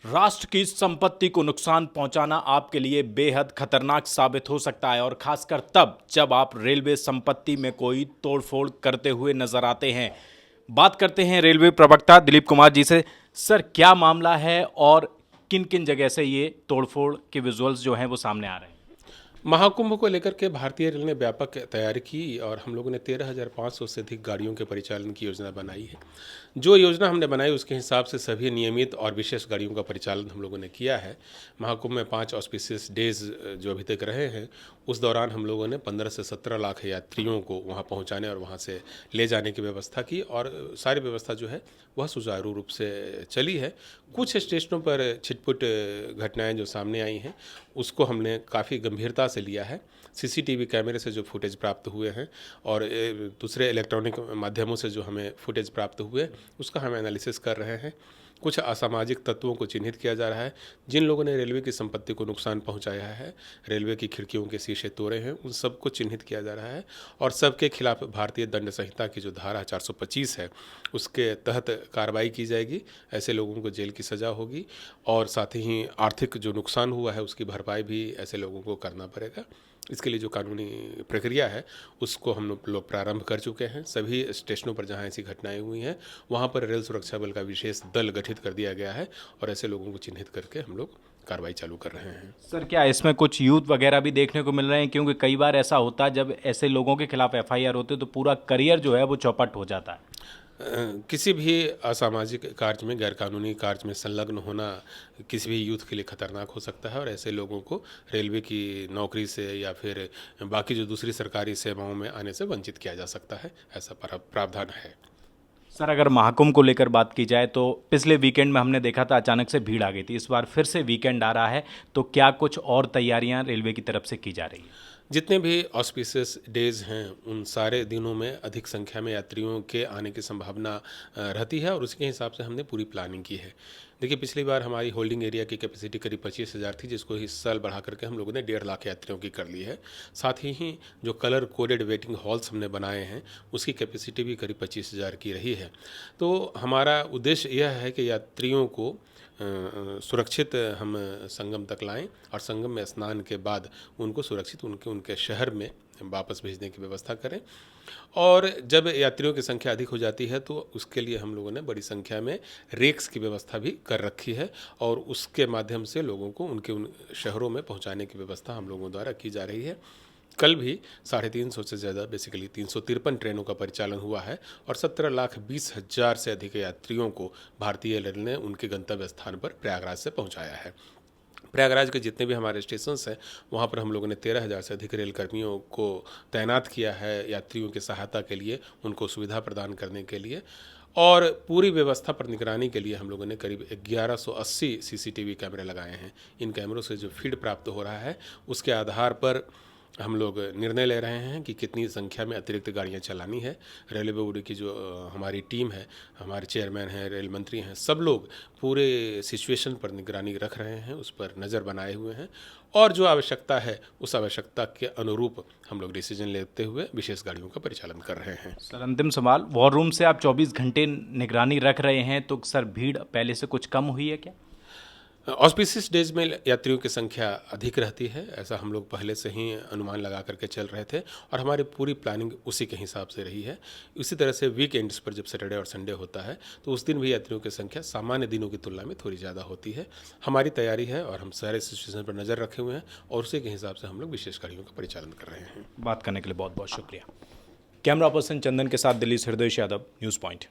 राष्ट्र की संपत्ति को नुकसान पहुंचाना आपके लिए बेहद खतरनाक साबित हो सकता है और खासकर तब जब आप रेलवे संपत्ति में कोई तोड़फोड़ करते हुए नजर आते हैं। बात करते हैं रेलवे प्रवक्ता दिलीप कुमार जी से। सर, क्या मामला है और किन किन जगह से ये तोड़फोड़ के विजुअल्स जो हैं वो सामने आ रहे हैं? महाकुंभ को लेकर के भारतीय रेल ने व्यापक तैयारी की और हम लोगों ने 13,500 से अधिक गाड़ियों के परिचालन की योजना बनाई है। जो योजना हमने बनाई उसके हिसाब से सभी नियमित और विशेष गाड़ियों का परिचालन हम लोगों ने किया है। महाकुंभ में 5 ऑस्पिशियस डेज जो अभी तक रहे हैं, उस दौरान हम लोगों ने 15 से 17 लाख यात्रियों को वहाँ पहुँचाने और वहाँ से ले जाने की व्यवस्था की और सारी व्यवस्था जो है वह सुचारू रूप से चली है। कुछ स्टेशनों पर छिटपुट घटनाएं जो सामने आई हैं उसको हमने काफ़ी गंभीरता से लिया है। सीसीटीवी कैमरे से जो फुटेज प्राप्त हुए हैं और दूसरे इलेक्ट्रॉनिक माध्यमों से जो हमें फुटेज प्राप्त हुए उसका हम एनालिसिस कर रहे हैं। कुछ असामाजिक तत्वों को चिन्हित किया जा रहा है जिन लोगों ने रेलवे की संपत्ति को नुकसान पहुंचाया है, रेलवे की खिड़कियों के शीशे तोड़े हैं, उन सबको चिन्हित किया जा रहा है और सबके खिलाफ भारतीय दंड संहिता की जो धारा 425 है उसके तहत कार्रवाई की जाएगी। ऐसे लोगों को जेल की सज़ा होगी और साथ ही आर्थिक जो नुकसान हुआ है उसकी भरपाई भी ऐसे लोगों को करना पड़ेगा। इसके लिए जो कानूनी प्रक्रिया है उसको हम लोग प्रारंभ कर चुके हैं। सभी स्टेशनों पर जहां ऐसी घटनाएं हुई हैं वहां पर रेल सुरक्षा बल का विशेष दल गठित कर दिया गया है और ऐसे लोगों को चिन्हित करके हम लोग कार्रवाई चालू कर रहे हैं। सर, क्या इसमें कुछ यूथ वगैरह भी देखने को मिल रहे हैं? क्योंकि कई बार ऐसा होता है जब ऐसे लोगों के खिलाफ एफआईआर होती है तो पूरा करियर जो है वो चौपट हो जाता है। किसी भी असामाजिक कार्य में, गैरकानूनी कार्य में संलग्न होना किसी भी यूथ के लिए खतरनाक हो सकता है और ऐसे लोगों को रेलवे की नौकरी से या फिर बाकी जो दूसरी सरकारी सेवाओं में आने से वंचित किया जा सकता है। ऐसा प्रावधान है। सर, अगर महाकुंभ को लेकर बात की जाए तो पिछले वीकेंड में हमने देखा था अचानक से भीड़ आ गई थी। इस बार फिर से वीकेंड आ रहा है तो क्या कुछ और तैयारियां रेलवे की तरफ से की जा रही है? जितने भी ऑस्पिशियस डेज हैं उन सारे दिनों में अधिक संख्या में यात्रियों के आने की संभावना रहती है और उसके हिसाब से हमने पूरी प्लानिंग की है। देखिए, पिछली बार हमारी होल्डिंग एरिया की कैपेसिटी करीब 25,000 थी, जिसको इस साल बढ़ा करके हम लोगों ने 1.5 लाख यात्रियों की कर ली है। साथ ही जो कलर कोडेड वेटिंग हॉल्स हमने बनाए हैं उसकी कैपेसिटी भी करीब 25,000 की रही है। तो हमारा उद्देश्य यह है कि यात्रियों को सुरक्षित हम संगम तक लाएं और संगम में स्नान के बाद उनको सुरक्षित उनके शहर में वापस भेजने की व्यवस्था करें। और जब यात्रियों की संख्या अधिक हो जाती है तो उसके लिए हम लोगों ने बड़ी संख्या में रेक्स की व्यवस्था भी कर रखी है और उसके माध्यम से लोगों को उन शहरों में पहुंचाने की व्यवस्था हम लोगों द्वारा की जा रही है। कल भी 350 से ज़्यादा, बेसिकली 353 ट्रेनों का परिचालन हुआ है और 17,20,000 से अधिक यात्रियों को भारतीय रेल ने उनके गंतव्य स्थान पर प्रयागराज से पहुंचाया है। प्रयागराज के जितने भी हमारे स्टेशंस हैं वहाँ पर हम लोगों ने 13,000 से अधिक रेल कर्मियों को तैनात किया है यात्रियों की सहायता के लिए, उनको सुविधा प्रदान करने के लिए। और पूरी व्यवस्था पर निगरानी के लिए हम लोगों ने करीब 1180 सीसीटीवी कैमरे लगाए हैं। इन कैमरों से जो फीड प्राप्त हो रहा है उसके आधार पर हम लोग निर्णय ले रहे हैं कि कितनी संख्या में अतिरिक्त गाड़ियां चलानी है। रेलवे बोर्ड की जो हमारी टीम है, हमारे चेयरमैन हैं, रेल मंत्री हैं, सब लोग पूरे सिचुएशन पर निगरानी रख रहे हैं, उस पर नज़र बनाए हुए हैं और जो आवश्यकता है उस आवश्यकता के अनुरूप हम लोग डिसीजन लेते हुए विशेष गाड़ियों का परिचालन कर रहे हैं। सर, अंतिम सवाल, वॉर रूम से आप 24 घंटे निगरानी रख रहे हैं तो सर भीड़ पहले से कुछ कम हुई है क्या? ऑस्पिशियस डेज में यात्रियों की संख्या अधिक रहती है, ऐसा हम लोग पहले से ही अनुमान लगा करके चल रहे थे और हमारी पूरी प्लानिंग उसी के हिसाब से रही है। इसी तरह से वीकेंड्स पर जब सैटरडे और संडे होता है तो उस दिन भी यात्रियों की संख्या सामान्य दिनों की तुलना में थोड़ी ज़्यादा होती है। हमारी तैयारी है और हम सारे सिचुएशन पर नज़र रखे हुए हैं और उसी के हिसाब से हम लोग विशेष गाड़ियों का परिचालन कर रहे हैं। बात करने के लिए बहुत बहुत शुक्रिया। कैमरा पर्सन चंदन के साथ दिल्ली से हृदय यादव, न्यूज़ पॉइंट।